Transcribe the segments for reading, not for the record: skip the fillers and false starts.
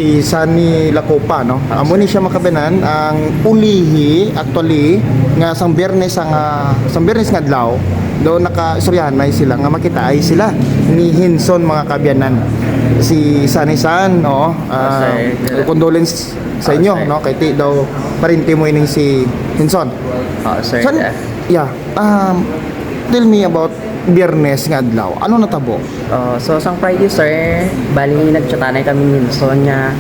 si Sunny Lacopa, no? Amo ni siya makabanan ang ulihi actually nga sang Biyernes nga adlaw do naka-istoryahan may sila nga makita ay sila ni Hinson mga kabyanan. Si Sunny San, no? Condolence sa inyo, no? Kay ti daw parinti mo ining si Hinson. Sir. Yeah. Tell me about Biyernes nga adlaw. Ano natabo? So sang Friday sir, bali nagchatanay kami minson nga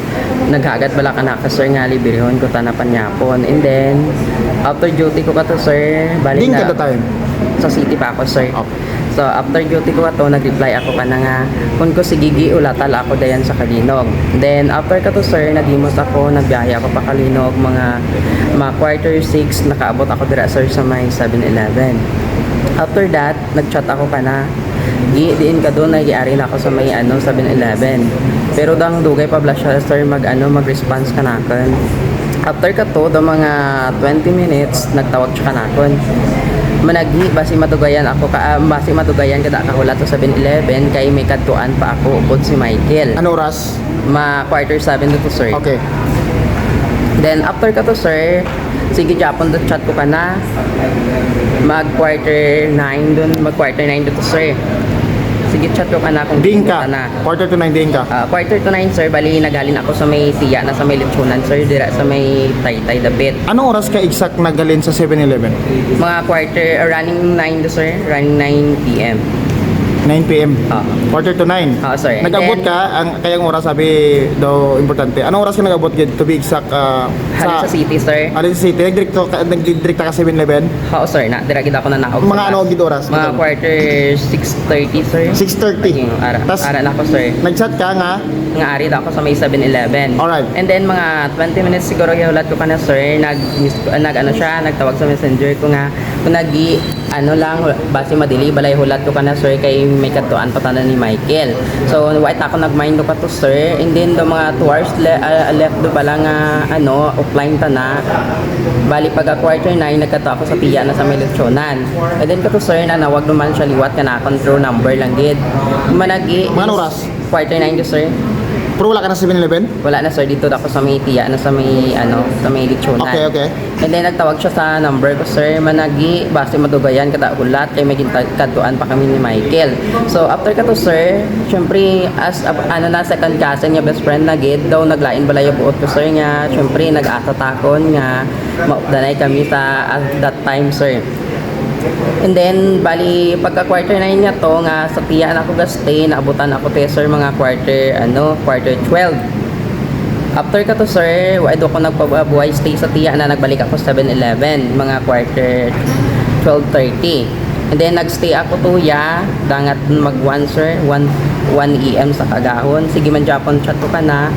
naghagat bala ka na ka sir nga libirhon ko tanapan yapon. And then after duty ko kato sir, bali Ding na kada time. sa city pa ako sir. Okay. So after duty ko kato, nag-reply ako ka na nga kung ko sigigi ulatal ako dayan sa Kalinog. Then after kato sir, nagimos ako, nagbiyahe ako pa Kalinog mga quarter 6, nakaabot ako dira sir sa may 7-Eleven. After that, nag-chat ako ka na diin ka doon, nag-iari na ako sa may 7-Eleven. Pero dang dugay pa bla siya sir mag-response ka nakon. After ka to, do mga 20 minutes, nagtawag siya ka nakon. Managi, basi matugayan ako basi matugayan kada kahulat sa 7-Eleven kay may kadtuan pa ako upod si Michael. Ano oras? Quarter 7 to sir. Okay. Then after ka to sir, sige Japon do chat ko ka na quarter 9 to sir. Sige chat ko ka na kung Ding gusto ka. na. Quarter to 9 ding ka. Quarter to 9 sir, bali nagalin ako sa may tiya na sa may lechonan sir, dira sa may Taytay Dapit. Anong oras ka exact nagalin sa 7-Eleven? Mga running 9 to sir, running 9 PM. 9 p.m. Quarter to 9. Sorry. And Nag-abot then, ka, ang kayang oras sabi daw importante. Anong oras ka nag-abot gid to be exact sa city sir. Alin sa city? Nagdirekta ka 7-Eleven? Sir, dira gid ako na naog. Mga ano gid oras? Mga quarter 6:30 sir. 6:30. Tas ara na ako sir. Nag-chat ka nga? Nga ari ako sa may 7-Eleven. Alright. And then mga 20 minutes siguro gihulat ko kana sir, nagtawag sa messenger ko nga kung base madili balay hulat ko kana sir kay may katuan patanan ni Michael. So wait ako nagmind ko to sir, and then do mga 2 hours left do pala nga offline ta na. Bali pag quarter 9 nagkato ako sa tiya na sa may lechonan. And then kato sir na nawag naman siya liwat kana control number lang gid. Managi Mga oras? quarter 9 to sir. Pero wala ka na 7-Eleven? Wala na sir, dito ako sa may tiya na sa may sa may lechonan. Okay. And then nagtawag siya sa number ko sir, managi base madugayan kada ulat kay may kadtuan pa kami ni Michael. So after kato sir, syempre as na second cousin niya best friend na gid daw naglain balay buot ko sir nga syempre nag-asa takon nga maupdanay kami sa at that time sir. And then bali pagka quarter 9 niya to nga sa tiya na ako gastay naabutan ako te sir mga quarter 12. After ka to sir, wala ko nagpabuhay stay sa tiya na nagbalik ako sa 7-Eleven mga quarter 12:30. And then nagstay ako to dangat mag 1 sir, 1 AM sa kagahon. Sige man Japon chat ko ka na.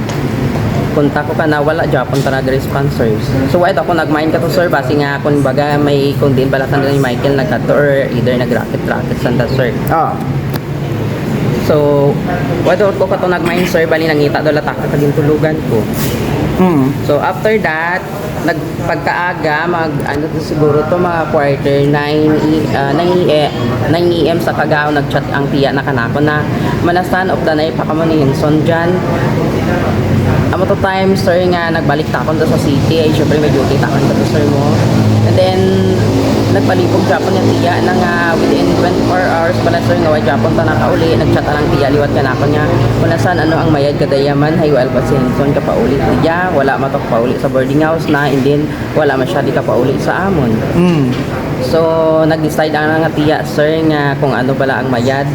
Punta ko ka na wala Japon ta nag-responsors. So wait ako nag-mind ka to sir basi nga kung baga may kung din bala ni Michael nagkato or either nag-racket sanda sir. So wait ko ka to nag-mind sir bali nangita do latak ka tulugan ko. So after that pagkaaga siguro to mga quarter 9 AM sa kagao nagchat ang tiya na kanako na manasan of the night pa kamo ni Hinson dyan. Amo to time sir nga nagbalik takon sa city ay syempre may duty takon to sir mo. And then nagpalipog Japon yung tiya na nga within 24 hours pala sir nga Japon ta nakauli nagchat lang tiya liwat ka na ako niya kung nasan ang mayad kadayaman hay well pa si Hinson ka pa uli tiya wala matok pa uli sa boarding house na and then wala masyadi ka pa uli sa amon. So nag-decide ang nga tiya sir nga kung ano bala ang mayad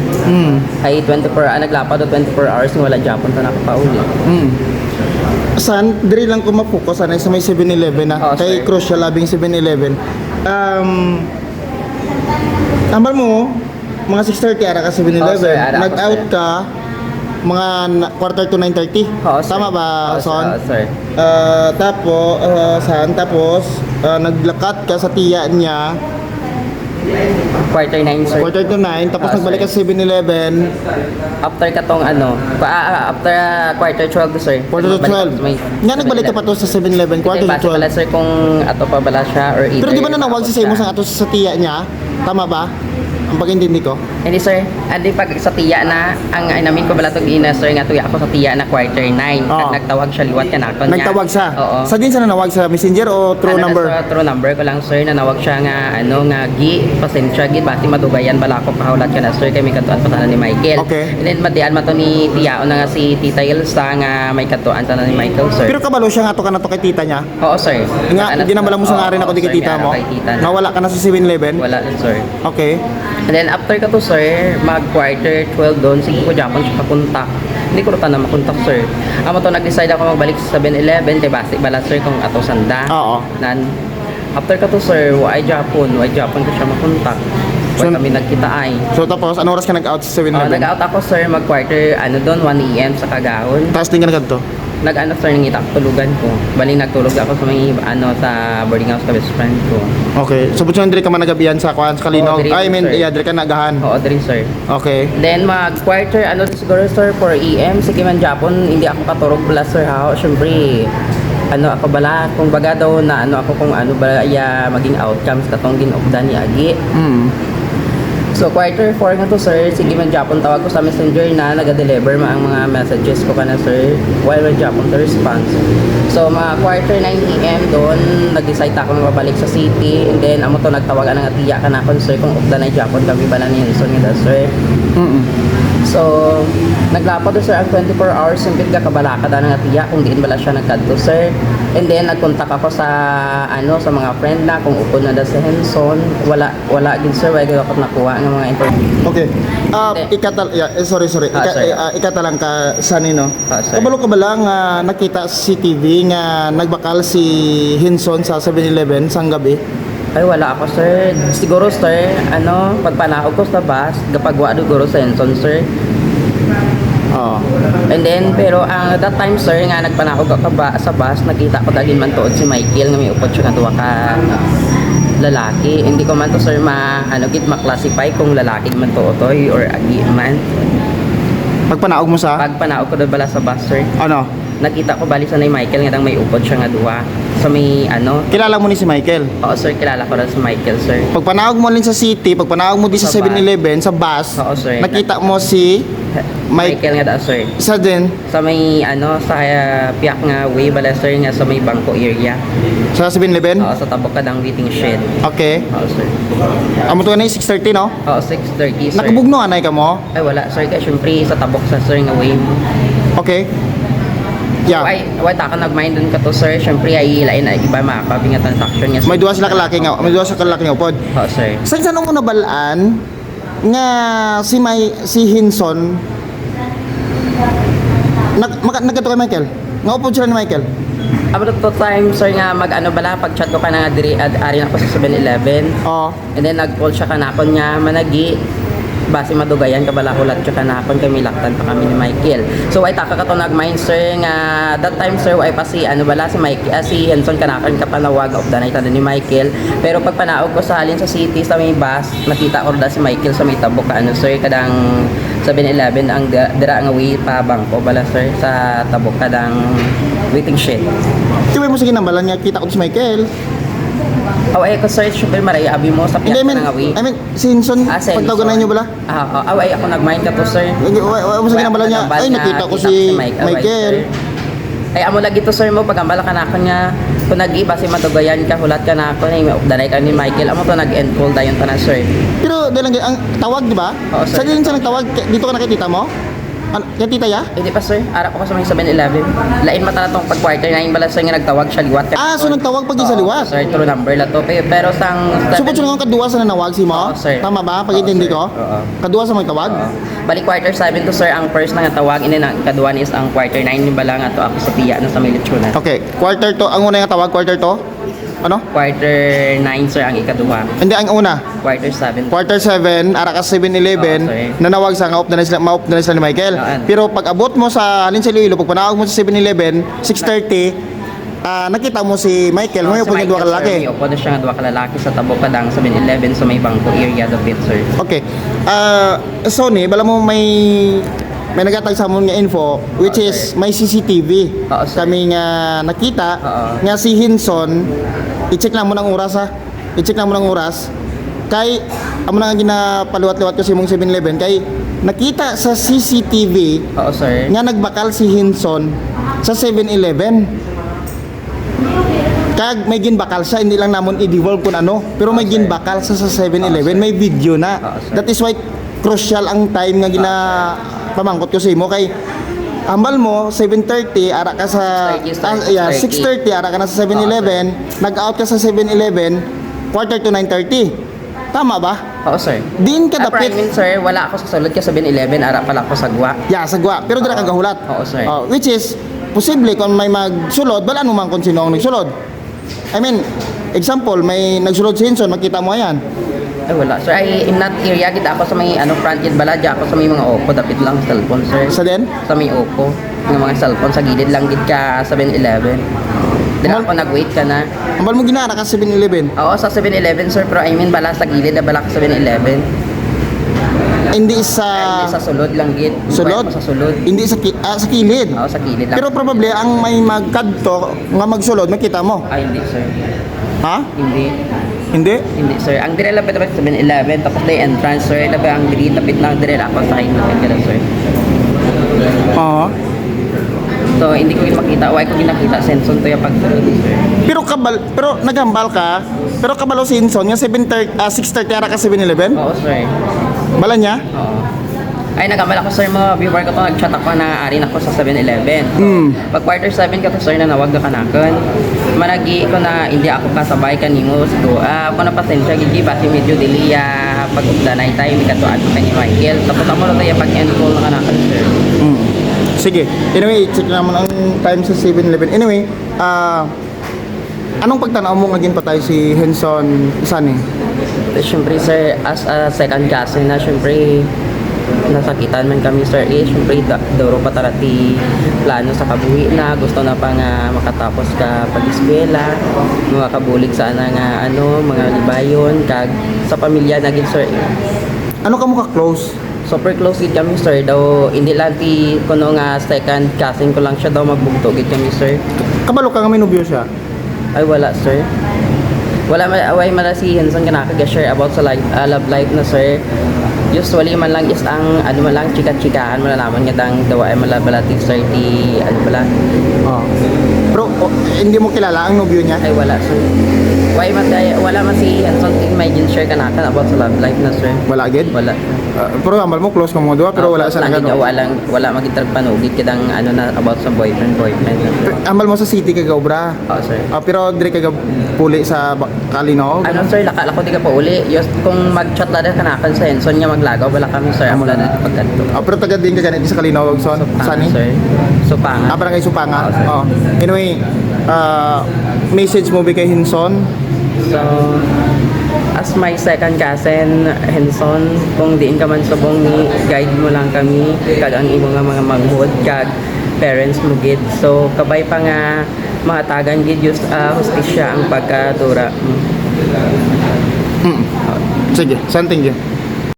ay 24 naglapa do 24 hours nga wala Japon ta nakapauli. San, diri lang ko mapokus sa may 7-Eleven na kay crucial labing 7-Eleven. Ambar mo mga 6:30 ara ka 7-Eleven. Nag-out ka mga quarter to 9:30. Tama ba, Son? Sir. Tapos naglakat ka sa tiya niya quarter 9 sir. quarter to 9 tapos nagbalik ka sa 7-Eleven After katong after quarter 12 sir. quarter to 12 nga nagbalik ka pa to sa 7-Eleven quarter to 12 bala sir kung ato pa bala siya or either. pero di ba nanawag si Simo sa ato sa tiya niya? Tama ba? Ang pag-intindi ko. Hindi sir, andi pag sa tiya na, ang namin ko bala tong ina sir, nga tuya ako sa tiya na quarter 9. Oo. Nagtawag siya liwat ka na ako niya. Nagtawag siya. Oo. Sa din sa nanawag sa messenger o true Ano na number? sa true number ko lang sir, nanawag siya nga nga pasensya gid bati madugayan bala ko pahulat ka na sir kay may katuan pa sana ni Michael. Okay. And then madian man to ni tiyaon na nga si Tita Elsa nga may katuan sana ni Michael sir. Pero kabalo siya nga to ka na to kay tita niya. Oo sir. Nga, ginambala mo sa nga rin ako di kay tita mo. Nawala ka na sa 7-Eleven. Wala din sir. Okay. And then after ka to sir, mag quarter 12 doon, sige ko Japon siya kakontak. Hindi ko rin na makontak sir. Amo to nag-decide ako magbalik sa 7-Eleven, kay basi bala sir kung ato sanda. Oo. Nan after ka to sir, why Japon ko siya makontak. Why So- kami nagkita ay. So tapos, ano oras ka nag-out sa 7-Eleven? Nag-out ako sir, mag quarter doon 1 AM sa Kagahon. Tapos din ka nagkanto? Nag-ano sir, nangita ko tulugan ko. Bali nagtulog ako sa may sa boarding house ka best friend ko. Okay. So, butson diri ka man nagabihan sa kuan sa Kalinog. Oo, diri, I mean, sir. yeah, diri ka nagahan. Oo, diri sir. Okay. Then mag quarter siguro sir 4 AM sige man Japon hindi ako katurog bala sir ha. Syempre ako bala kung baga daw na ako kung bala maging outcomes katong ginupdan ni Agi. So quarter 4 nga to sir, sige man Japon tawag ko sa messenger na naga-deliver ang mga messages ko kana sir while man Japon to response. So mga quarter 9 AM doon nag-decide ako na mabalik sa city and then amo to nagtawag nga tiya kana kon sir kung upda na Japon kami bala ni Henson nga sir. So, naglapad to sir ang 24 hours simpit ka kabalaka da nga tiya kung diin bala siya nagkadto sir. And then nagkontak ako sa sa mga friend na kung upod na da sa Henson. Wala din sir, wala ako nakuha ng mga information. Okay. Hindi. Sorry. Sir. Ikatalang ka sa nino. Sir. Kabalo ka ba lang nakita sa CCTV nga nagbakal si Hinson sa 7-Eleven sang gabi? Ay wala ako sir. Siguro sir, pagpanahog ko sa bus, gapagwa siguro sa Henson sir. Oo. And then, pero that time sir, nga nagpanahog ako sa bus, nakita ko dagin man tuod si Michael nga may upod siya katuwa ka lalaki. Hindi ko man to sir ma-classify kung lalaki man to otoy or agi man. Pagpanaog mo sa? Pagpanahog ko doon bala sa bus sir, Ano? nakita ko bali sa ni Michael nga dang may upod siya nga duwa. Sa may Kilala mo ni si Michael? oo sir, kilala ko rin si Michael sir. Pagpanaog mo rin sa city, pagpanaog mo din sa Sa bus. 7-Eleven, sa bus, Oo, sir. nakita mo si Michael nga da sir. isa din Sa may sa piyak nga way bala sir nga sa may bangko area. sa 7-Eleven? Oo, sa tabok ka ng waiting shed. Okay. Oo sir. Amo to na 6:30 no? Oo, 6:30 sir. Nakabugno anay ka mo? Ay wala sir, kaya syempre sa tabok sa sir nga way. Okay. Yeah. Why ta ka nag-mind dun ka to sir, syempre ay ilain na iba makapabi nga transaction nga. May duwa sila kalaki nga, may duwa sila kalaki nga upod. Oo sir. Sa mo nabalaan nga si Hinson nagkato kay Michael. Nga upod sila ni Michael. About to time sir nga bala pag-chat ko ka na nga diri ari na ko sa 7-Eleven. Oo. And then nag-call siya kanakon nga managi base madugayan ka bala hulat siya kanakon kay milaktan pa kami ni Michael. So ay taka ka to nag-mind sir nga that time sir ay pa si bala si Mike si Henson kanakon ka panawag of the night ni Michael. Pero pag panaog ko sa halin sa city sa may bus, nakita ko da si Michael sa may tabok sir kadang 7-Eleven ang dira nga way pa bangko bala sir sa tabok kadang waiting shed. Tiway mo sige nambalan nga kita ko si Michael. Ay ko sir, syempre maray abi mo sa Hindi, piyak nga way. I mean, si Hinson, Si pagtawagan niyo bala? Ay ako nag-mind ka to sir. Mo sige nambalan niya, ay nakita ko si Michael. Ay amo lagi to sir mo pagambala ka na niya kung nag-iba si matugayan ka hulat ka na ako na danay ka ni Michael amo to nag-enfold dayon tanan sir. Pero dahil ang tawag, di ba? Oo, sir. Sa din sa nagtawag, dito ka nakikita mo? Kaya tita ya? Hindi pa sir, arap ko sa may 7-Eleven. Lain mata na tong pag quarter 9 bala sir nga nagtawag siya liwat ka. So nagtawag pag sa liwat? Sir, true number la to. Pero sang Supot siya nga kaduwa sa nanawag si mo? Oo, sir. Tama ba? Pag-intindi ko? Oo. Kaduwa sa magtawag? Bali quarter 7 to sir ang first na nga tawag ini ang ikaduan is ang quarter 9 yung bala nga to ako sa tiya na sa may lechona. Okay, quarter to, ang una yung tawag, quarter to? Ano? Quarter 9 sir ang ikaduwa. Hindi, ang una. Quarter 7. Quarter 7, ara ka 7-Eleven, Oo, sir. nanawag sa nga, ma-off na sila ni Michael. Oo. Pero pag abot mo sa alin sa Iloilo, pag panawag mo sa 7-Eleven, 6:30, nakita mo si Michael, may upo niya duwa ka lalaki. May upo na siya nga duwa ka lalaki sa tabok ka ng 7-Eleven sa may bangko area the pit sir. Okay. Sony, bala mo may nagatag sa amon nga info which Oo, is may CCTV. Oo, sir. Kami nga nakita Oo. nga si Hinson, i-check lang mo ng oras ha. I-check lang mo ng oras. Kay amo na nga ginapaluwat-luwat ko sa imong 7-Eleven kay nakita sa CCTV Oo, sir. nga nagbakal si Hinson sa 7-Eleven. Kag may ginbakal siya, hindi lang namon i-devolve kung ano, pero may sir. ginbakal sa 7-Eleven, may video na. sir. That is why crucial ang time nga pamangkot ko sa imo kay ambal mo 7:30 ara ka sa 6:30, 6:30 ara ka na sa 7-Eleven, nag-out ka sa 7-Eleven quarter to 9:30. Tama ba? Oo, sir. Din ka Pero I dapit. mean, sir, wala ako sa sulod ka 7-Eleven, ara pala ako sa gwa. Yeah, sagwa. Pero dira ka gahulat. Oo, sir. Which is posible kung may magsulod, wala mo man kung sino ang nagsulod. I mean, example, may nagsulod si Hinson, makita mo yan. Ay, wala. Sir, in that area, kita ako sa may front gate baladya ako sa may mga Oppo, dapit lang sa cellphone, sir. Sa din? Sa may Oppo, ng mga cellphone, sa gilid lang gid ka 7-Eleven. Dila ako nag-wait ka na. Ambal mo ginara ka sa 7-Eleven. Oo, sa 7-Eleven, sir, pero I mean, bala sa gilid na bala ka 7-Eleven. Hindi sa Hindi sa sulod lang gid. sulod. Sa sulod. Hindi sa sa kilid. Oo, sa gilid lang. Pero probably ang may magkadto nga magsulod makita mo. Ay, hindi, sir. Ha? Hindi. Hindi? Hindi, sir. Ang dire lapit sa 7-Eleven, tapos na yung entrance, sir. Labi ang dire, tapit lang dire ako sa kain lapit ka na, sir. Oo. So, hindi ko makita. Why ko ginakita? Senson to yung pagsulod, sir. Pero nagambal ka. Pero kabalo si Hinson nga 6:30 ara ka 7-Eleven. Oo, sir. Bala niya? Oo. Ay, nagamal ako, sir, mga viewer ko to, nag-chat ako na arin ako sa 7-Eleven. Pag quarter 7 ka to, sir, na nawag na kanakan. Managi ko na hindi ako kasabay kanimo. So, ako na pasensya, gigi, basi medyo diliya. Pag updanay tayo, may katuan ko ni Michael. Tapos ako na tayo pag-enroll na kanakan, sir. Sige. Anyway, check naman ang time sa 7-Eleven. Anyway, anong pagtanaw mo nga ginpatay si Hinson Isani? Siyempre, sir, as a second cousin na, siyempre, nasakitan man kami, sir. Siyempre, duro pa tarati plano sa kabuhi na. Gusto na pa nga makatapos ka pag-eskwela. Mga kabulig sana nga, mga libayon. Kag sa pamilya naging, sir. Ano ka mo ka-close? Super close gid kami, sir. Daw, hindi lang kuno nga second cousin ko lang siya daw magbugto gid kami, sir. Kabalo ka nga may nobyo siya? Ay, wala, sir. Wala man si Hinson ka nakag-share about sa love life na, sir. Usually man lang is ang man lang chika-chikahan malalaman nga dang dawa ay malabalati, sir, di Oo. Pero hindi mo kilala ang nobyo niya? ay wala, sir. Wala man si Hinson may gin-share ka nakan about sa love life na, sir. Wala agad? Wala. Pero ambal mo close ka mo duha pero wala sa lang nagano. wala magitrag panugid kidang na about sa boyfriend. Ambal mo sa city ka obra. Oo, sir. Pero dire ka puli sa Kalinaw. Sir, lako di ka pa uli. Kung mag-chat lang ka nakan sa Hinson nga maglagaw, wala kami, sir. Amo lang pagkanto. Pero taga din ka ganito sa Kalinaw son. Sani? Sir. Supanga. Barangay Supanga. Oo, sir. Oo. Anyway, message mo ba kay Hinson? So, as my second cousin, Henson, kung diin ka man subong ni guide mo lang kami, kag ang imo nga mga manghod, kag parents mo gid. So, kabay pa nga mahatagan gid hustisya ang pagkadura. Sige, something yun.